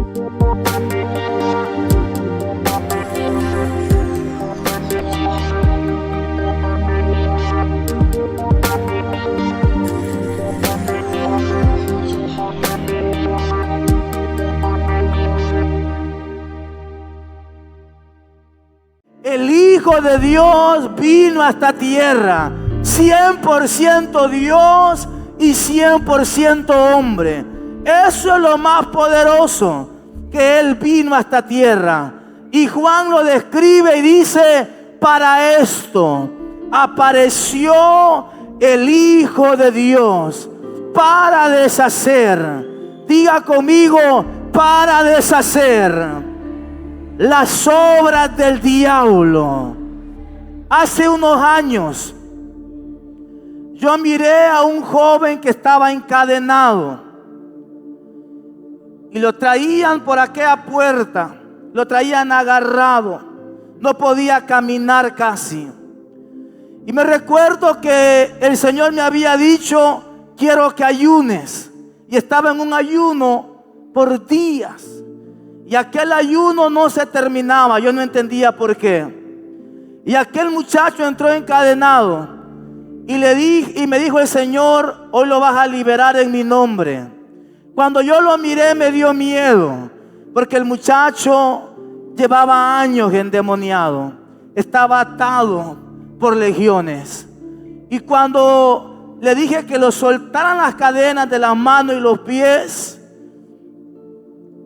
El Hijo de Dios vino a esta tierra, 100% Dios y 100% hombre. Eso es lo más poderoso, que Él vino a esta tierra. Y Juan lo describe y dice: para esto apareció el Hijo de Dios, para deshacer, diga conmigo, para deshacer las obras del diablo. Hace unos años yo miré a un joven que estaba encadenado y lo traían por aquella puerta, lo traían agarrado, no podía caminar casi. Y me recuerdo que el Señor me había dicho: quiero que ayunes. Y estaba en un ayuno por días. Y aquel ayuno no se terminaba. Yo no entendía por qué. Y aquel muchacho entró encadenado. Y me dijo el Señor: hoy lo vas a liberar en mi nombre. Cuando yo lo miré me dio miedo, porque el muchacho llevaba años endemoniado. Estaba atado por legiones. Y cuando le dije que lo soltaran las cadenas de las manos y los pies,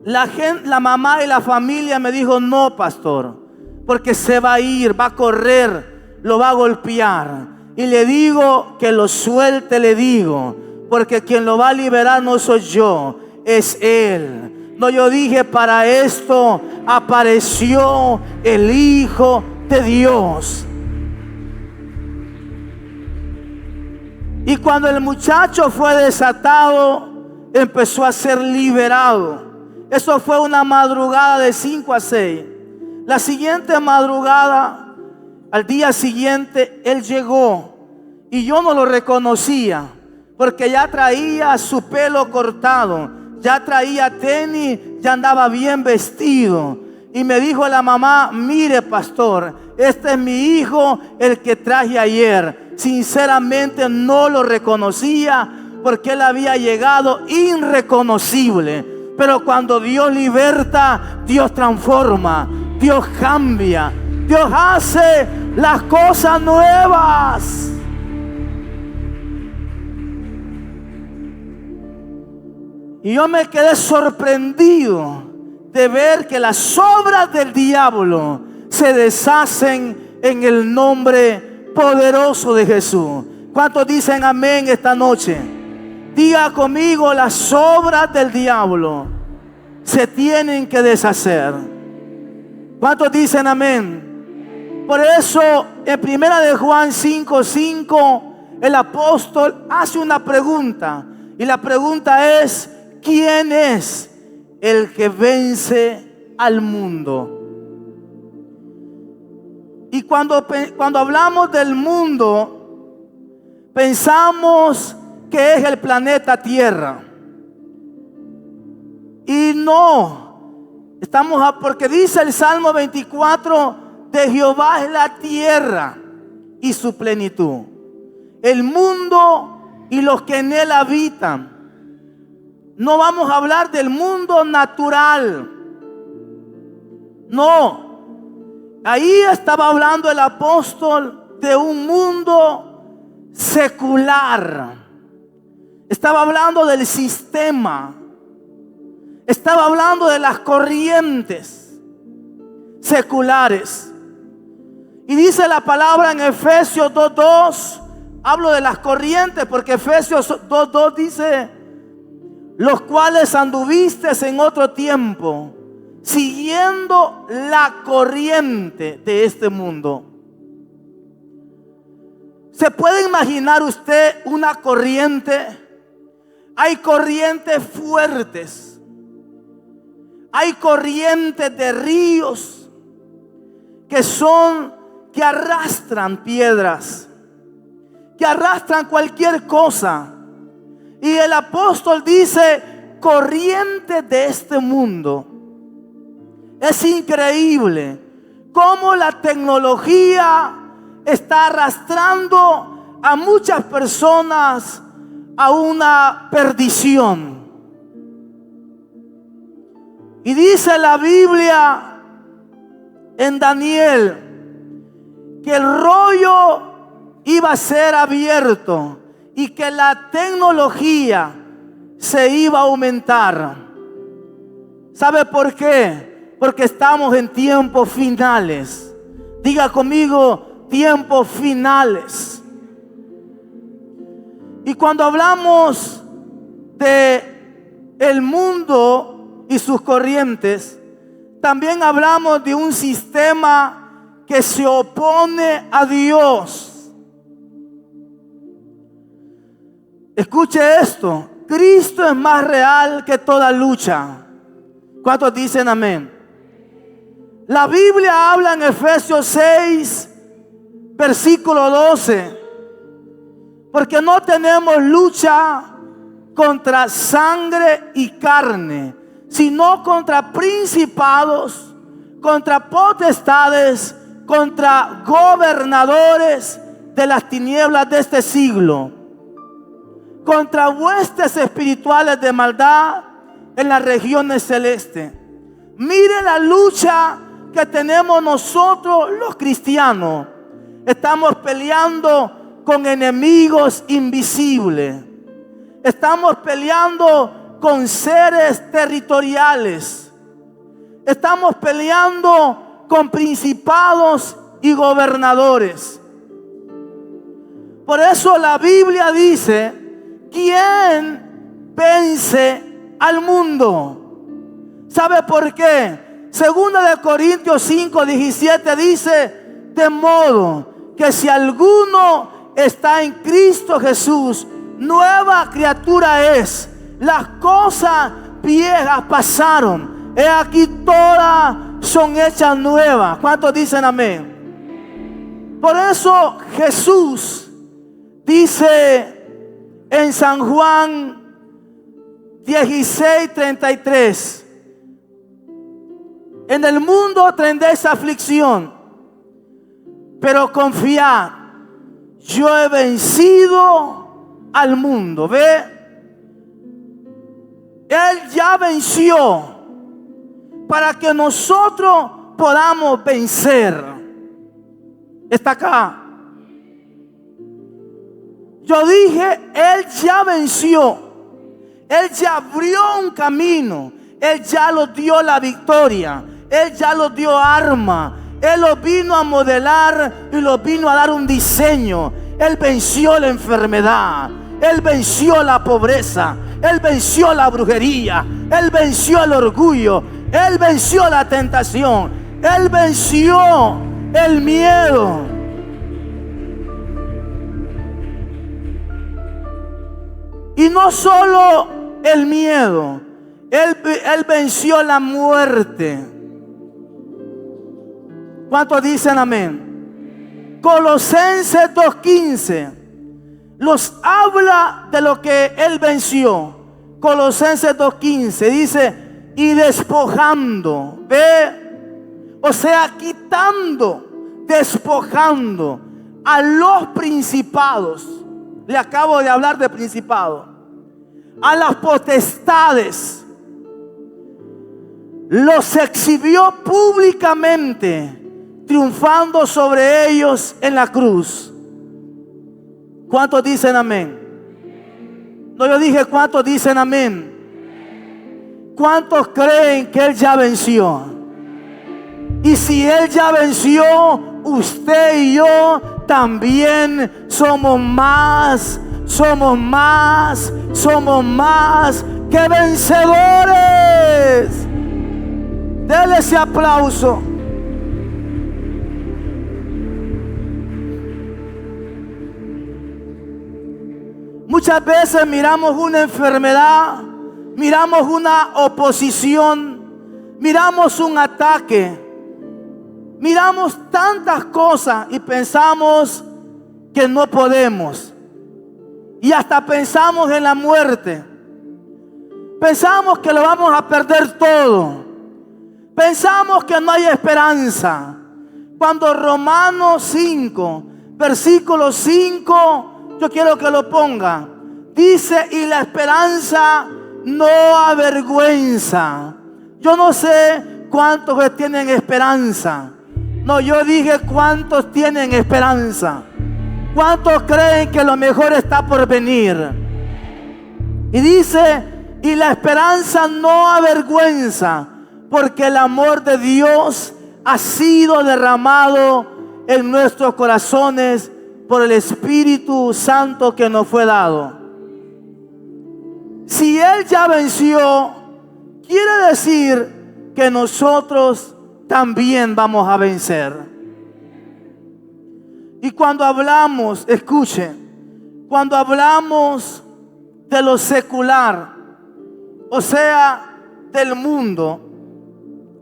la mamá y la familia me dijo: no, pastor, porque se va a ir, va a correr, lo va a golpear. Y le digo que lo suelte, le digo, porque quien lo va a liberar no soy yo, es Él. No, yo dije: para esto apareció el Hijo de Dios. Y cuando el muchacho fue desatado, empezó a ser liberado. Eso fue una madrugada de 5 a 6. La siguiente madrugada, al día siguiente, él llegó y yo no lo reconocía, porque ya traía su pelo cortado, ya traía tenis, ya andaba bien vestido. Y me dijo la mamá: mire, pastor, este es mi hijo, el que traje ayer. Sinceramente no lo reconocía, porque él había llegado irreconocible. Pero cuando Dios liberta, Dios transforma, Dios cambia, Dios hace las cosas nuevas. Y yo me quedé sorprendido de ver que las obras del diablo se deshacen en el nombre poderoso de Jesús. ¿Cuántos dicen amén esta noche? Diga conmigo: las obras del diablo se tienen que deshacer. ¿Cuántos dicen amén? Por eso en 1 de Juan 5:5 el apóstol hace una pregunta. Y la pregunta es: ¿quién es el que vence al mundo? Y cuando hablamos del mundo, pensamos que es el planeta Tierra. Y no, porque dice el Salmo 24: de Jehová es la tierra y su plenitud, el mundo y los que en él habitan. No vamos a hablar del mundo natural. No, ahí estaba hablando el apóstol de un mundo secular. Estaba hablando del sistema. Estaba hablando de las corrientes seculares. Y dice la palabra en Efesios 2:2. Hablo de las corrientes porque Efesios 2:2 dice: los cuales anduvisteis en otro tiempo, siguiendo la corriente de este mundo. ¿Se puede imaginar usted una corriente? Hay corrientes fuertes. Hay corrientes de ríos que arrastran piedras, que arrastran cualquier cosa. Y el apóstol dice: corrientes de este mundo. Es increíble cómo la tecnología está arrastrando a muchas personas a una perdición. Y dice la Biblia en Daniel que el rollo iba a ser abierto y que la tecnología se iba a aumentar. ¿Sabe por qué? Porque estamos en tiempos finales. Diga conmigo, tiempos finales. Y cuando hablamos de el mundo y sus corrientes, también hablamos de un sistema que se opone a Dios. Escuche esto: Cristo es más real que toda lucha. ¿Cuántos dicen amén? La Biblia habla en Efesios 6, versículo 12. Porque no tenemos lucha contra sangre y carne, sino contra principados, contra potestades, contra gobernadores de las tinieblas de este siglo, contra huestes espirituales de maldad en las regiones celestes. Mire la lucha que tenemos nosotros los cristianos. Estamos peleando con enemigos invisibles. Estamos peleando con seres territoriales. Estamos peleando con principados y gobernadores. Por eso la Biblia dice: ¿quién vence al mundo? ¿Sabe por qué? Segunda de Corintios 5:17 dice: de modo que si alguno está en Cristo Jesús, nueva criatura es. Las cosas viejas pasaron, he aquí todas son hechas nuevas. ¿Cuántos dicen amén? Por eso Jesús dice en San Juan 16:33: en el mundo tendréis aflicción, pero confiad, yo he vencido al mundo. ¿Ve? Él ya venció para que nosotros podamos vencer. Está acá. Yo dije, Él ya venció. Él ya abrió un camino. Él ya nos dio la victoria. Él ya nos dio arma. Él los vino a modelar y los vino a dar un diseño. Él venció la enfermedad. Él venció la pobreza. Él venció la brujería. Él venció el orgullo. Él venció la tentación. Él venció el miedo. Y no solo el miedo. Él venció la muerte. ¿Cuántos dicen amén? Colosenses 2:15 los habla de lo que Él venció. Colosenses 2:15 dice: y despojando, ve, o sea, quitando, despojando a los principados. Le acabo de hablar de principados. A las potestades. Los exhibió públicamente, triunfando sobre ellos en la cruz. ¿Cuántos dicen amén? No, yo dije ¿cuántos dicen amén? ¿Cuántos creen que Él ya venció? Y si Él ya venció, usted y yo también somos más que vencedores. Dele ese aplauso. Muchas veces miramos una enfermedad, miramos una oposición, miramos un ataque, miramos tantas cosas y pensamos que no podemos. Y hasta pensamos en la muerte. Pensamos que lo vamos a perder todo. Pensamos que no hay esperanza. Cuando Romanos 5, versículo 5, yo quiero que lo ponga. Dice, y la esperanza no avergüenza. Yo no sé cuántos tienen esperanza. No, yo dije cuántos tienen esperanza. ¿Cuántos creen que lo mejor está por venir? Y dice, y la esperanza no avergüenza, porque el amor de Dios ha sido derramado en nuestros corazones por el Espíritu Santo que nos fue dado. Si Él ya venció, quiere decir que nosotros también vamos a vencer. Y cuando hablamos, escuchen, cuando hablamos de lo secular, o sea, del mundo,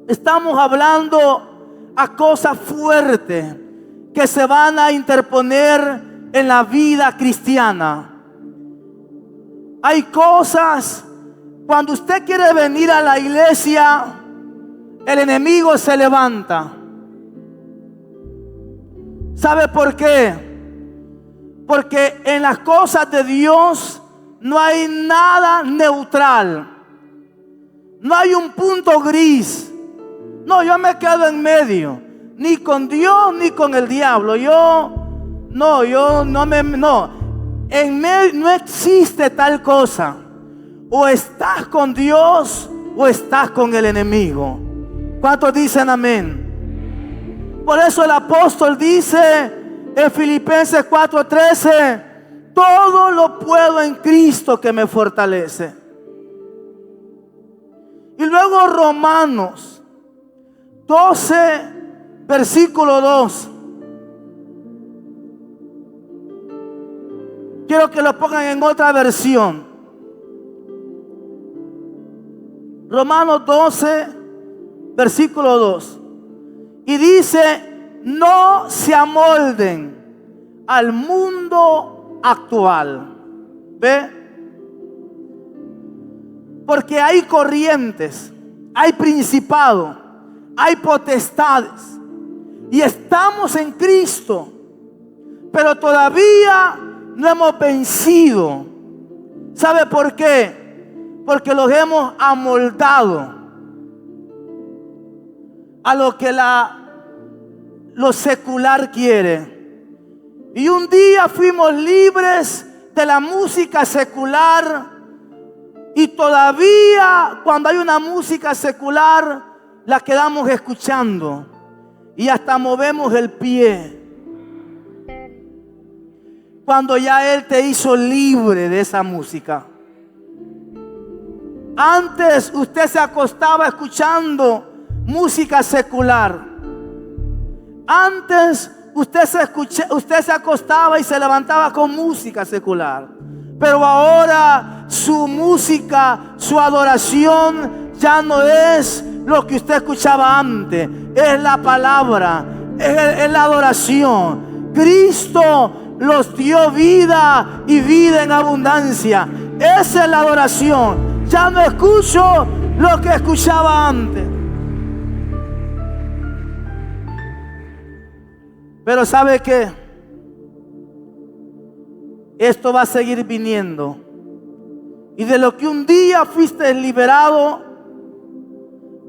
estamos hablando a cosas fuertes que se van a interponer en la vida cristiana. Hay cosas, cuando usted quiere venir a la iglesia, el enemigo se levanta. ¿Sabe por qué? Porque en las cosas de Dios no hay nada neutral. No hay un punto gris. No, yo me quedo en medio. Ni con Dios ni con el diablo. En medio no existe tal cosa. O estás con Dios o estás con el enemigo. ¿Cuántos dicen amén? Por eso el apóstol dice en Filipenses 4:13, todo lo puedo en Cristo que me fortalece. Y luego Romanos 12, versículo 2. Quiero que lo pongan en otra versión. Romanos 12, versículo 2. Y dice, no se amolden al mundo actual. ¿Ve? Porque hay corrientes, hay principados, hay potestades. Y estamos en Cristo, pero todavía no hemos vencido. ¿Sabe por qué? Porque los hemos amoldado a lo que lo secular quiere. Y un día fuimos libres de la música secular, y todavía cuando hay una música secular la quedamos escuchando y hasta movemos el pie, cuando ya Él te hizo libre de esa música. Antes usted se acostaba escuchando música secular. Antes usted se acostaba y se levantaba con música secular. Pero ahora su música, su adoración ya no es lo que usted escuchaba antes. Es la palabra, es la adoración. Cristo los dio vida y vida en abundancia. Esa es la adoración. Ya no escucho lo que escuchaba antes. Pero ¿sabe qué? Esto va a seguir viniendo. Y de lo que un día fuiste liberado,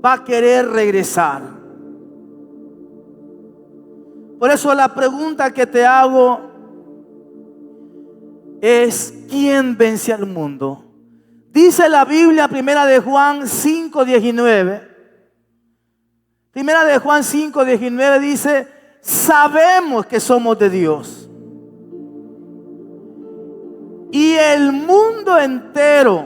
va a querer regresar. Por eso la pregunta que te hago es: ¿quién vence al mundo? Dice la Biblia, primera de Juan 5:19. Primera de Juan 5:19 dice: sabemos que somos de Dios. Y el mundo entero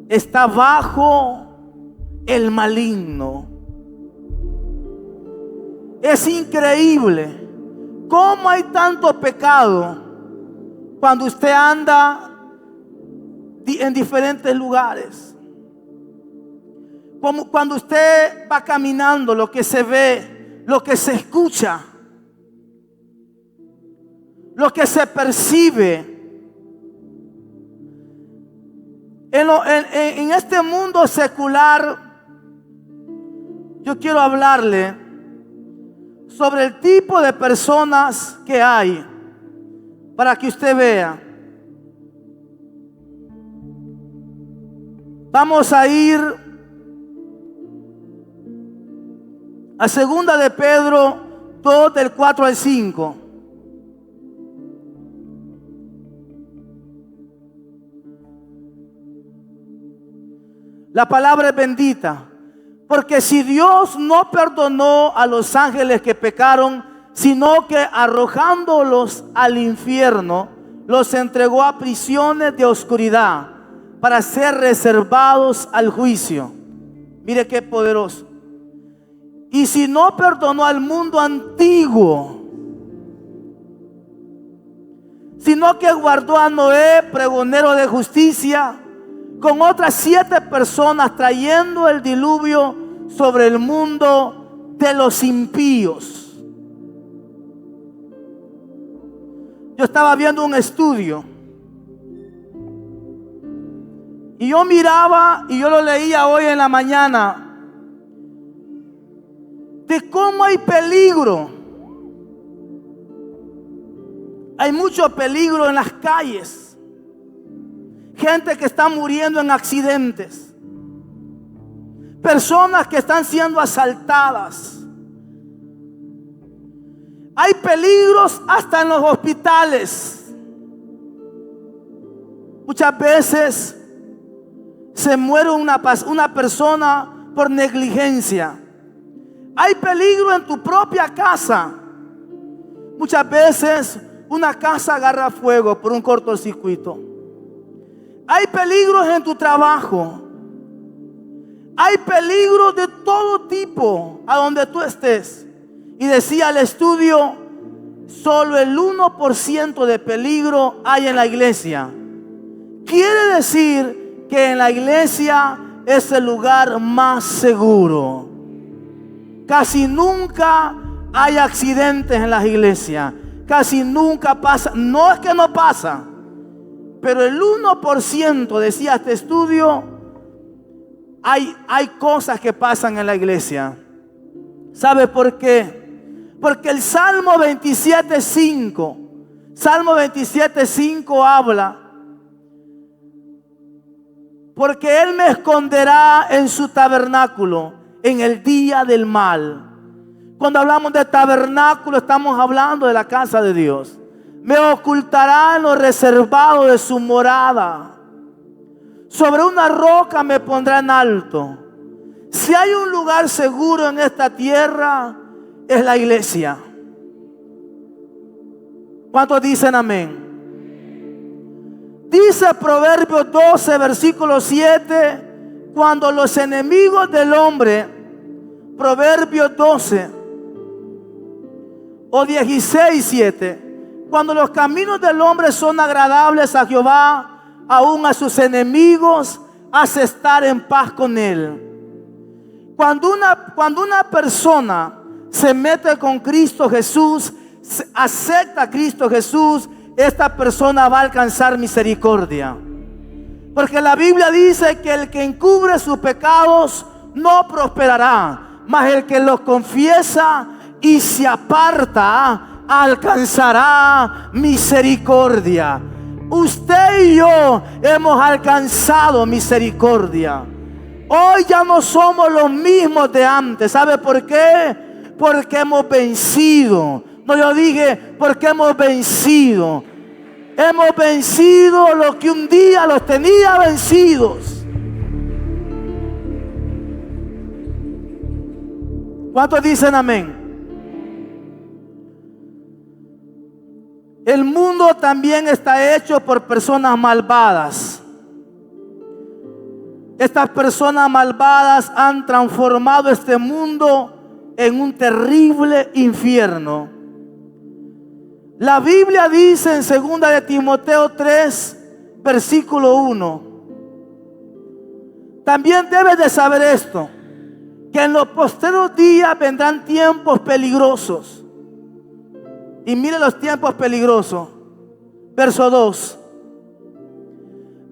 está bajo el maligno. Es increíble cómo hay tanto pecado cuando usted anda en diferentes lugares. Como cuando usted va caminando, lo que se ve, lo que se escucha, lo que se percibe. En este mundo secular yo quiero hablarle sobre el tipo de personas que hay, para que usted vea. Vamos a ir a 2 de Pedro 2 del 4 al 5. La palabra es bendita. Porque si Dios no perdonó a los ángeles que pecaron, sino que arrojándolos al infierno, los entregó a prisiones de oscuridad para ser reservados al juicio. Mire qué poderoso. Y si no perdonó al mundo antiguo, sino que guardó a Noé, pregonero de justicia, con otras 7 personas, trayendo el diluvio sobre el mundo de los impíos. Yo estaba viendo un estudio y yo miraba, y yo lo leía hoy en la mañana, de cómo hay peligro. Hay mucho peligro en las calles. Gente que está muriendo en accidentes. Personas que están siendo asaltadas. Hay peligros hasta en los hospitales. Muchas veces se muere una persona por negligencia. Hay peligro en tu propia casa. Muchas veces una casa agarra fuego por un cortocircuito. Hay peligros en tu trabajo. Hay peligros de todo tipo a donde tú estés. Y decía el estudio, solo el 1% de peligro hay en la iglesia. Quiere decir que en la iglesia es el lugar más seguro. Casi nunca hay accidentes en las iglesias. Casi nunca pasa. No es que no pasa, pero el 1%, decía este estudio, hay cosas que pasan en la iglesia. ¿Sabe por qué? Porque el Salmo 27:5 habla: porque Él me esconderá en su tabernáculo en el día del mal. Cuando hablamos de tabernáculo, estamos hablando de la casa de Dios. Me ocultará en lo reservado de su morada. Sobre una roca me pondrá en alto. Si hay un lugar seguro en esta tierra, es la iglesia. ¿Cuántos dicen amén? Dice Proverbios 12, versículo 7, cuando los enemigos del hombre, Proverbios 12 o 16, 7, cuando los caminos del hombre son agradables a Jehová, aún a sus enemigos hace estar en paz con él. Cuando una persona se mete con Cristo Jesús, acepta a Cristo Jesús, esta persona va a alcanzar misericordia. Porque la Biblia dice que el que encubre sus pecados no prosperará, mas el que los confiesa y se aparta alcanzará misericordia. Usted y yo hemos alcanzado misericordia. Hoy ya no somos los mismos de antes. ¿Sabe por qué? Porque hemos vencido. No, yo dije porque hemos vencido. Hemos vencido lo que un día los tenía vencidos. ¿Cuántos dicen amén? El mundo también está hecho por personas malvadas. Estas personas malvadas han transformado este mundo en un terrible infierno. La Biblia dice en 2 de Timoteo 3, versículo 1. También debes de saber esto, que en los postreros días vendrán tiempos peligrosos. Y mire los tiempos peligrosos. Verso 2.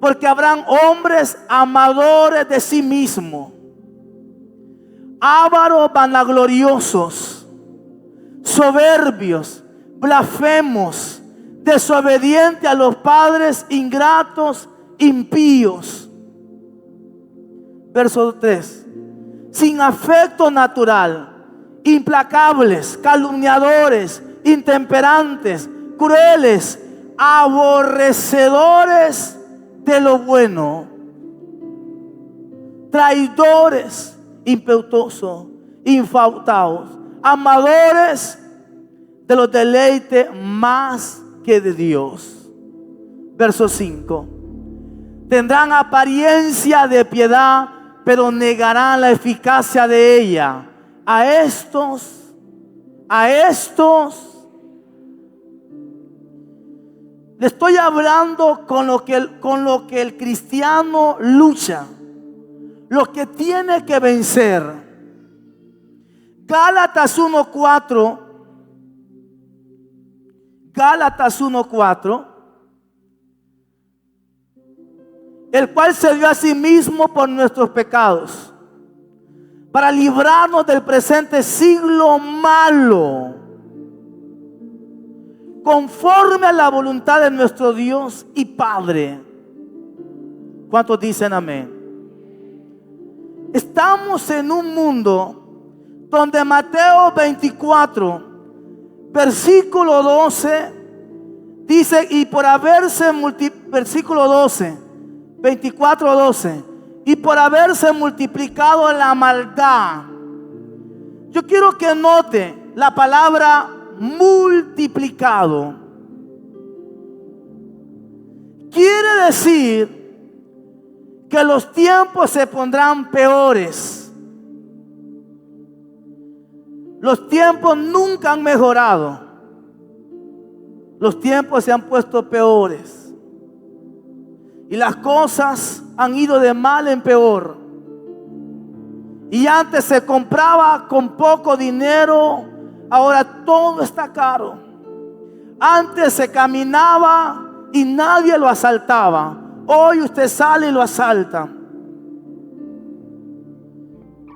Porque habrán hombres amadores de sí mismos, ávaros, vanagloriosos, soberbios, blasfemos, desobedientes a los padres, ingratos, impíos. Verso 3. Sin afecto natural, implacables, calumniadores, intemperantes, crueles, aborrecedores de lo bueno, traidores, impetuosos, infaustados, amadores de los deleites más que de Dios. Verso 5. Tendrán apariencia de piedad, pero negarán la eficacia de ella. A estos le estoy hablando con lo que el cristiano lucha, lo que tiene que vencer. Gálatas 1:4, el cual se dio a sí mismo por nuestros pecados, para librarnos del presente siglo malo, conforme a la voluntad de nuestro Dios y Padre. ¿Cuántos dicen amén? Estamos en un mundo donde Mateo 24, versículo 12, dice, y por haberse versículo 12, 24:12, y por haberse multiplicado la maldad. Yo quiero que note la palabra multiplicado. Quiere decir que los tiempos se pondrán peores. Los tiempos nunca han mejorado. Los tiempos se han puesto peores. Y las cosas han ido de mal en peor. Y antes se compraba con poco dinero, ahora todo está caro. Antes se caminaba y nadie lo asaltaba. Hoy usted sale y lo asalta.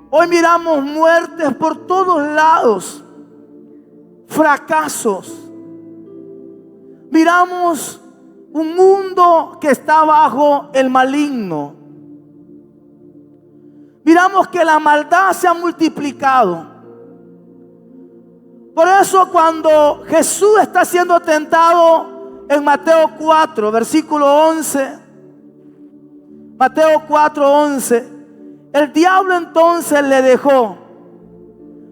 Hoy miramos muertes por todos lados, fracasos. Miramos un mundo que está bajo el maligno. Miramos que la maldad se ha multiplicado. Por eso cuando Jesús está siendo tentado en Mateo 4, versículo 11, Mateo 4:11, el diablo entonces le dejó.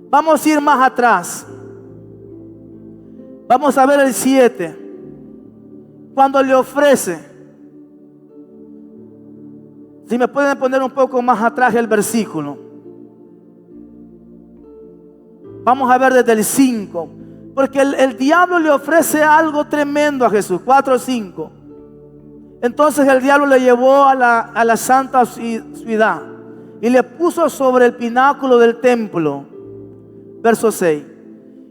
Vamos a ir más atrás. Vamos a ver el 7. Cuando le ofrece. Si me pueden poner un poco más atrás el versículo. Vamos a ver desde el 5. Porque el diablo le ofrece algo tremendo a Jesús. 4:5. Entonces el diablo le llevó a la santa ciudad y le puso sobre el pináculo del templo. Verso 6.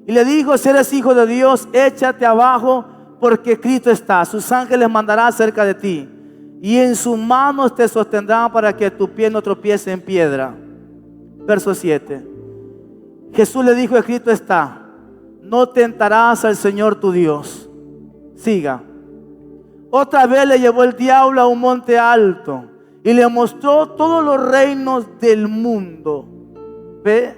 Y le dijo: si eres hijo de Dios, échate abajo, porque Cristo está. Sus ángeles mandará acerca de ti, y en sus manos te sostendrán para que tu pie no tropiece en piedra. Verso 7. Jesús le dijo: escrito está, no tentarás al Señor tu Dios. Siga. Otra vez le llevó el diablo a un monte alto y le mostró todos los reinos del mundo. ¿Ve?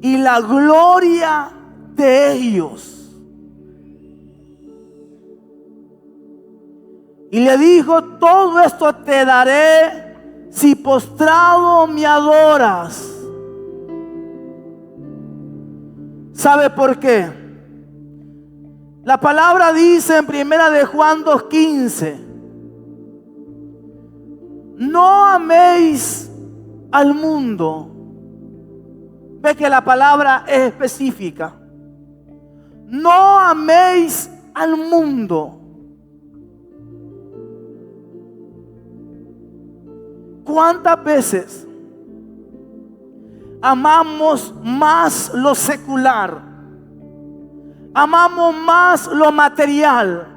Y la gloria de ellos. Y le dijo: todo esto te daré si postrado me adoras. ¿Sabe por qué? La palabra dice en 1 de Juan 2:15: no améis al mundo. Ve que la palabra es específica. No améis al mundo. ¿Cuántas veces amamos más lo secular? Amamos más lo material.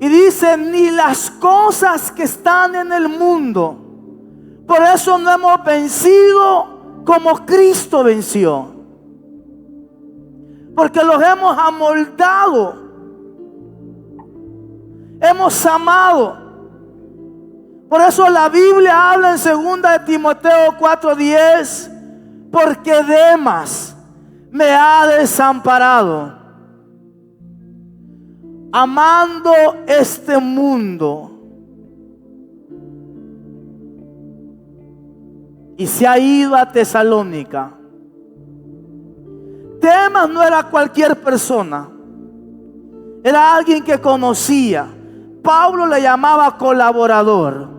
Y dice, ni las cosas que están en el mundo. Por eso no hemos vencido como Cristo venció. Porque los hemos amoldado. Hemos amado. Por eso la Biblia habla en 2 de Timoteo 4:10. Porque Demas me ha desamparado, amando este mundo, y se ha ido a Tesalónica. Demas no era cualquier persona, era alguien que conocía. Pablo le llamaba colaborador.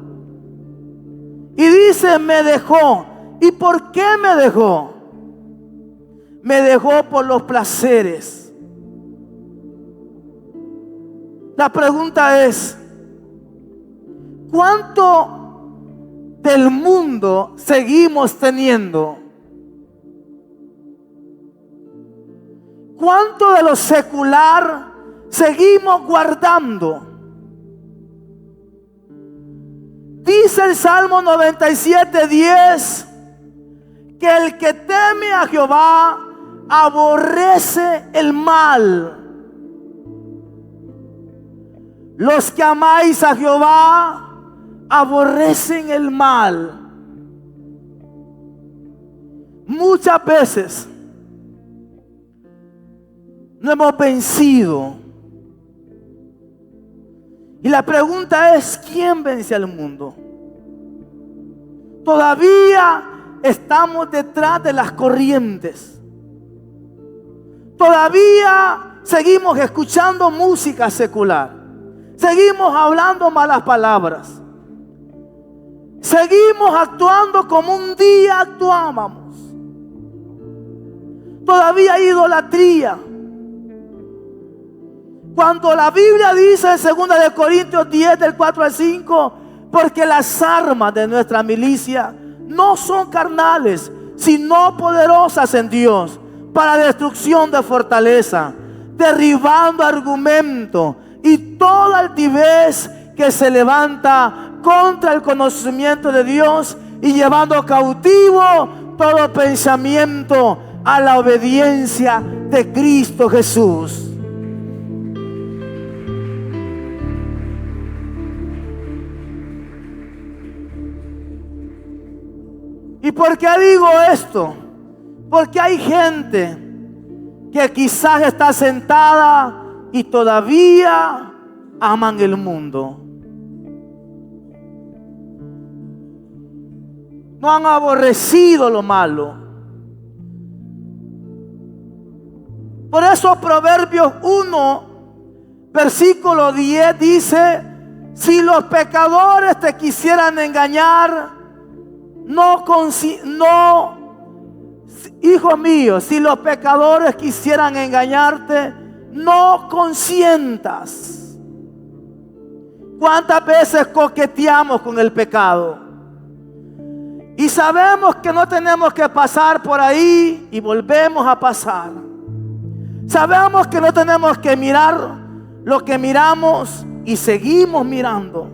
Y dice, me dejó. ¿Y por qué me dejó? Me dejó por los placeres. La pregunta es, ¿cuánto del mundo seguimos teniendo? ¿Cuánto de lo secular seguimos guardando? Dice el Salmo 97:10 que el que teme a Jehová aborrece el mal. Los que amáis a Jehová aborrecen el mal. Muchas veces no hemos vencido. Y la pregunta es, ¿quién vence al mundo? Todavía estamos detrás de las corrientes. Todavía seguimos escuchando música secular. Seguimos hablando malas palabras. Seguimos actuando como un día actuábamos. Todavía hay idolatría. Cuando la Biblia dice en 2 de Corintios 10 del 4 al 5, porque las armas de nuestra milicia no son carnales, sino poderosas en Dios para destrucción de fortaleza, derribando argumentos y toda altivez que se levanta contra el conocimiento de Dios y llevando cautivo todo pensamiento a la obediencia de Cristo Jesús. ¿Y por qué digo esto? Porque hay gente que quizás está sentada y todavía aman el mundo. No han aborrecido lo malo. Por eso Proverbios 1, versículo 10 dice, si los pecadores te quisieran engañar, hijo mío, si los pecadores quisieran engañarte, no consientas. ¿Cuántas veces coqueteamos con el pecado? Y sabemos que no tenemos que pasar por ahí y volvemos a pasar. Sabemos que no tenemos que mirar lo que miramos y seguimos mirando.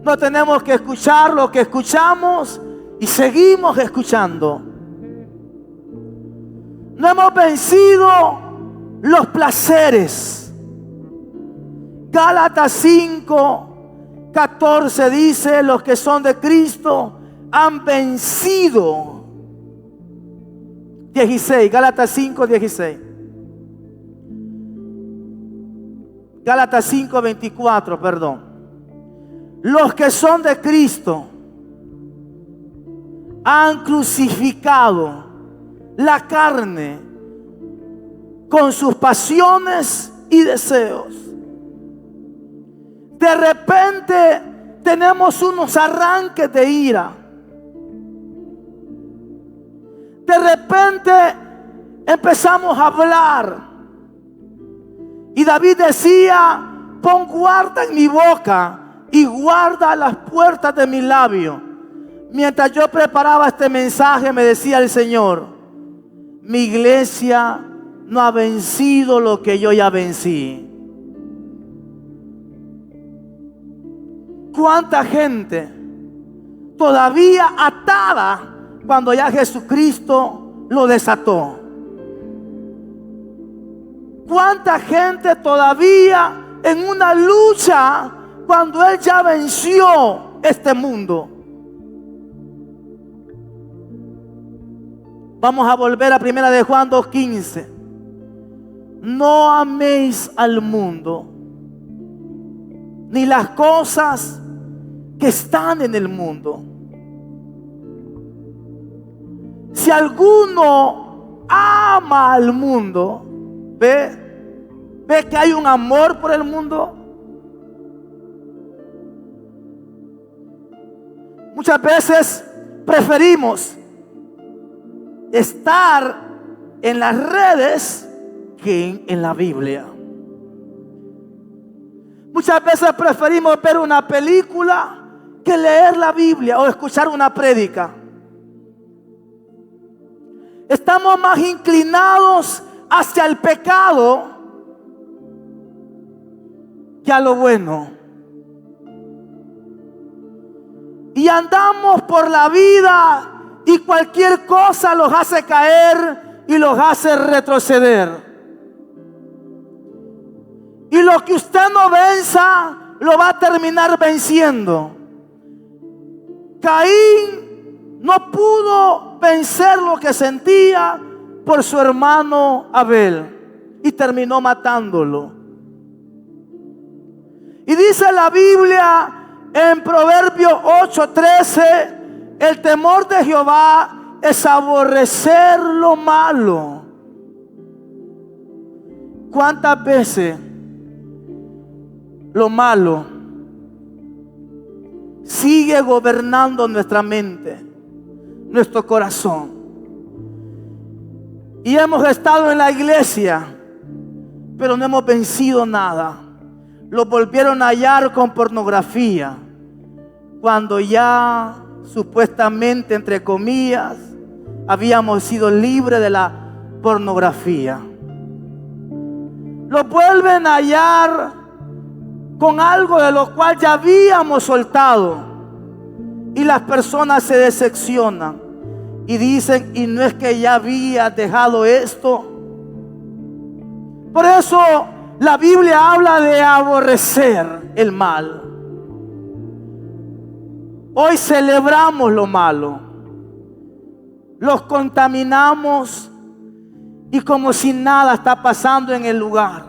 No tenemos que escuchar lo que escuchamos y seguimos escuchando. No hemos vencido los placeres. Gálatas 5:14 dice, los que son de Cristo han vencido. 16, Gálatas 5:16. Gálatas 5:24, perdón. Los que son de Cristo han crucificado la carne con sus pasiones y deseos. De repente tenemos unos arranques de ira. De repente empezamos a hablar. Y David decía, pon guarda en mi boca y guarda las puertas de mi labio. Mientras yo preparaba este mensaje, me decía el Señor, mi iglesia no ha vencido lo que yo ya vencí. ¿Cuánta gente todavía atada cuando ya Jesucristo lo desató? ¿Cuánta gente todavía en una lucha cuando Él ya venció este mundo? Vamos a volver a 1 de Juan 2:15. No améis al mundo, ni las cosas que están en el mundo. Si alguno ama al mundo, ve que hay un amor por el mundo. Muchas veces preferimos estar en las redes que en la Biblia. Muchas veces preferimos ver una película que leer la Biblia o escuchar una prédica. Estamos más inclinados hacia el pecado que a lo bueno. Y andamos por la vida y cualquier cosa los hace caer y los hace retroceder. Y lo que usted no venza, lo va a terminar venciendo. Caín no pudo vencer lo que sentía por su hermano Abel y terminó matándolo. Y dice la Biblia en Proverbios 8:13, el temor de Jehová es aborrecer lo malo. ¿Cuántas veces lo malo sigue gobernando nuestra mente, nuestro corazón? Y hemos estado en la iglesia, pero no hemos vencido nada. Lo volvieron a hallar con pornografía, cuando ya supuestamente, entre comillas, habíamos sido libres de la pornografía. Lo vuelven a hallar con algo de lo cual ya habíamos soltado, y las personas se decepcionan y dicen: y no es que ya había dejado esto. Por eso la Biblia habla de aborrecer el mal. Hoy celebramos lo malo, los contaminamos y como si nada está pasando en el lugar.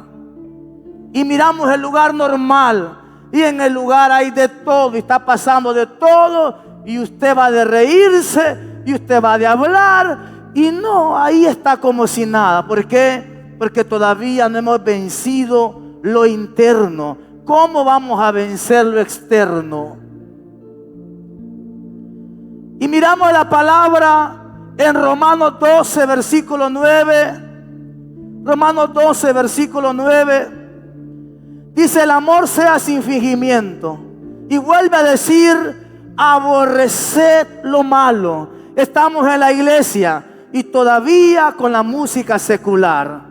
Y miramos el lugar normal y en el lugar hay de todo y está pasando de todo, y usted va de reírse y usted va de hablar y no, ahí está como si nada. ¿Por qué? Porque todavía no hemos vencido lo interno. ¿Cómo vamos a vencer lo externo? Y miramos la palabra en Romanos 12, versículo 9. Romanos 12, versículo 9. Dice: el amor sea sin fingimiento. Y vuelve a decir: aborreced lo malo. Estamos en la iglesia y todavía con la música secular.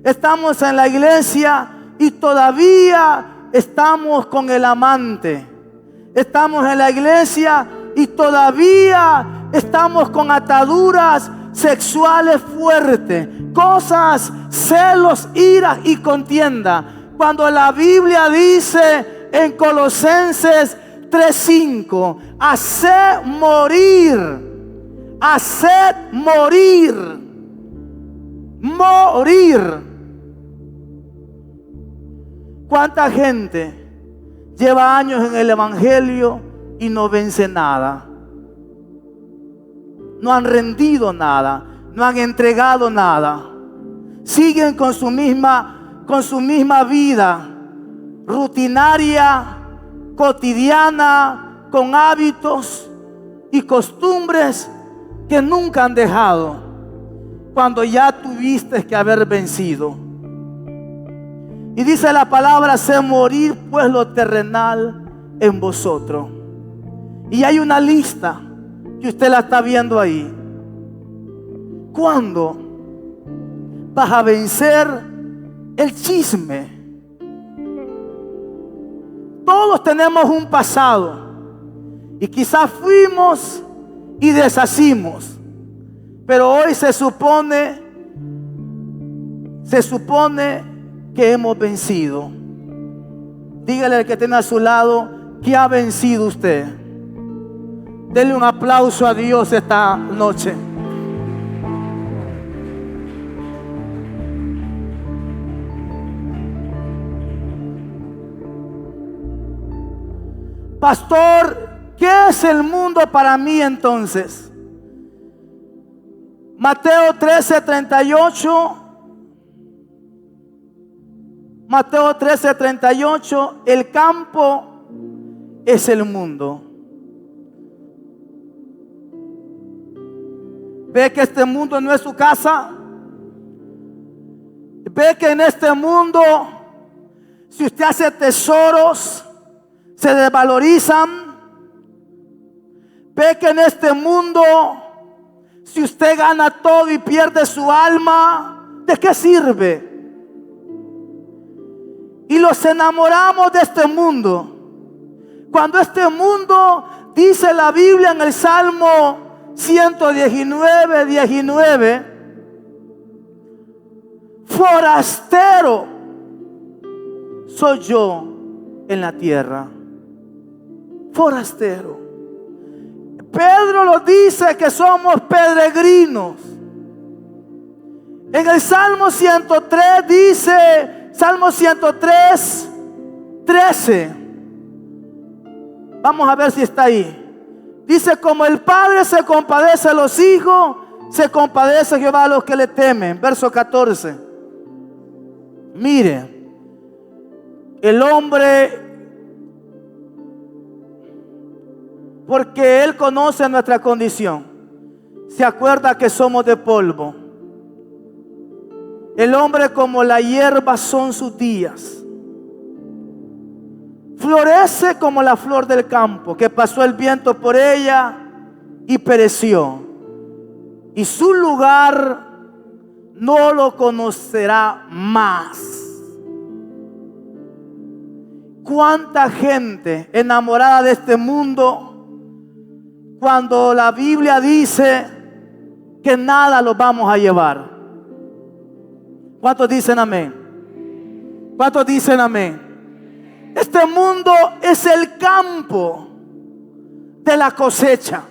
Estamos en la iglesia y todavía estamos con el amante. Estamos en la iglesia y todavía estamos con ataduras sexuales fuertes, cosas, celos, ira y contienda. Cuando la Biblia dice en Colosenses 3:5, haced morir. ¿Cuánta gente lleva años en el evangelio y no vence nada? No han rendido nada, no han entregado nada. Siguen con su misma vida rutinaria, cotidiana, con hábitos y costumbres que nunca han dejado, cuando ya tuviste que haber vencido. Y dice la palabra: haced morir pues lo terrenal en vosotros. Y hay una lista que usted la está viendo ahí. ¿Cuándo vas a vencer el chisme? Todos tenemos un pasado. Y quizás fuimos y deshacimos. Pero hoy se supone que hemos vencido. Dígale al que tiene a su lado que ha vencido usted. Denle un aplauso a Dios esta noche. Pastor, ¿qué es el mundo para mí entonces? Mateo 13:38. Mateo 13:38. El campo es el mundo. ¿Ve que este mundo no es su casa? ¿Ve que en este mundo, si usted hace tesoros, se desvalorizan? ¿Ve que en este mundo, si usted gana todo y pierde su alma, ¿de qué sirve? Y los enamoramos de este mundo. Cuando este mundo, dice la Biblia en el Salmo 119:19, forastero soy yo en la tierra. Forastero. Pedro lo dice que somos peregrinos. En el Salmo 103 dice, Salmo 103:13. Vamos a ver si está ahí. Dice, como el Padre se compadece a los hijos, se compadece Jehová a los que le temen. Verso 14. Mire, el hombre, porque Él conoce nuestra condición, se acuerda que somos de polvo. El hombre como la hierba son sus días. Florece como la flor del campo, que pasó el viento por ella y pereció. Y su lugar no lo conocerá más. ¿Cuánta gente enamorada de este mundo, cuando la Biblia dice que nada los vamos a llevar? ¿Cuántos dicen amén? ¿Cuántos dicen amén? Este mundo es el campo de la cosecha.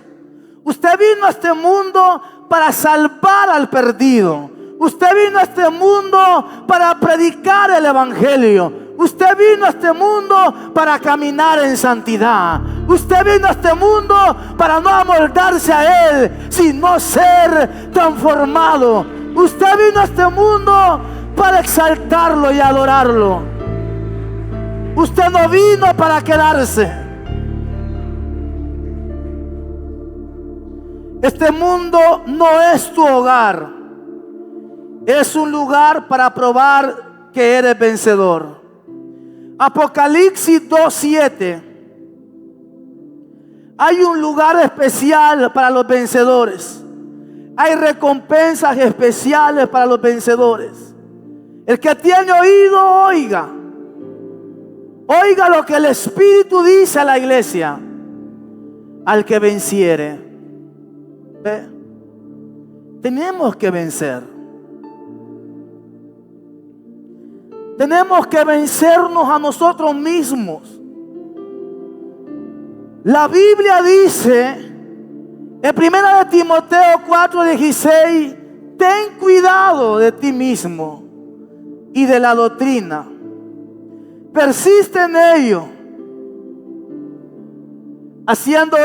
Usted vino a este mundo para salvar al perdido. Usted vino a este mundo para predicar el evangelio. Usted vino a este mundo para caminar en santidad. Usted vino a este mundo para no amoldarse a Él, sino ser transformado. Usted vino a este mundo para exaltarlo y adorarlo. Usted no vino para quedarse. Este mundo no es tu hogar. Es un lugar para probar que eres vencedor. Apocalipsis 2:7. Hay un lugar especial para los vencedores. Hay recompensas especiales para los vencedores. El que tiene oído, oiga. Oiga lo que el Espíritu dice a la iglesia. Al que venciere. ¿Ve? Tenemos que vencer. Tenemos que vencernos a nosotros mismos. La Biblia dice en 1 Timoteo 4:16, ten cuidado de ti mismo y de la doctrina. Persiste en ello. Haciendo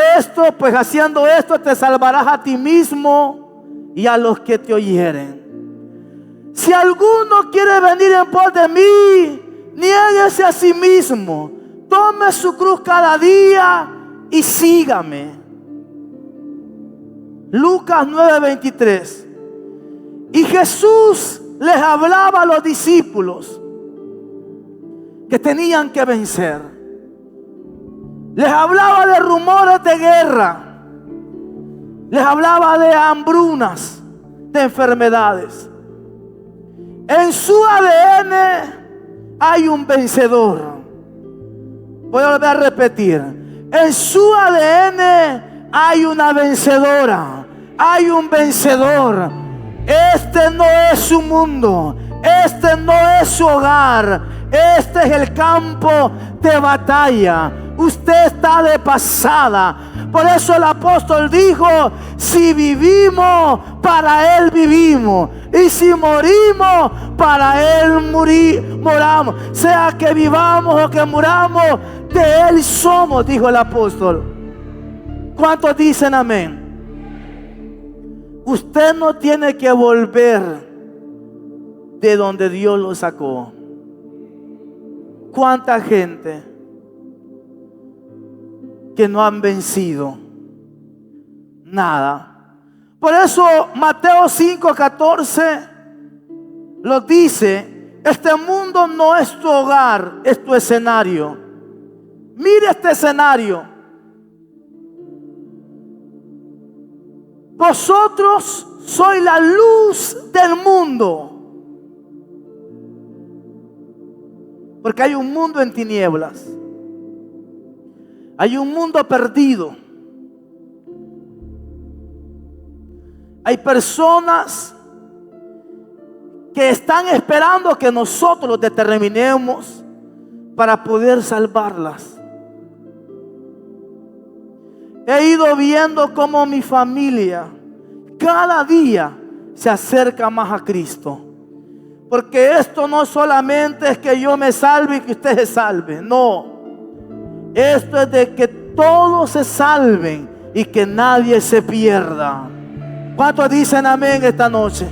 esto te salvarás a ti mismo y a los que te oyeren. Si alguno quiere venir en pos de mí, niéguese a sí mismo, tome su cruz cada día y sígame. Lucas 9:23. Y Jesús les hablaba a los discípulos que tenían que vencer. Les hablaba de rumores de guerra. Les hablaba de hambrunas, de enfermedades. En su ADN hay un vencedor. Voy a volver a repetir. En su ADN hay una vencedora. Hay un vencedor. Este no es su mundo. Este no es su hogar. Este es el campo de batalla. Usted está de pasada. Por eso el apóstol dijo: si vivimos, para Él vivimos. Y si morimos, para Él moramos. Sea que vivamos o que muramos, de Él somos, dijo el apóstol. ¿Cuántos dicen amén? Usted no tiene que volver de donde Dios lo sacó. ¿Cuánta gente que no han vencido nada? Por eso Mateo 5:14 lo dice: este mundo no es tu hogar, es tu escenario. Mire este escenario. Vosotros sois la luz del mundo. Porque hay un mundo en tinieblas. Hay un mundo perdido. Hay personas que están esperando que nosotros los determinemos para poder salvarlas. He ido viendo cómo mi familia cada día se acerca más a Cristo. Porque esto no solamente es que yo me salve y que usted se salve. No. Esto es de que todos se salven y que nadie se pierda. ¿Cuántos dicen amén esta noche?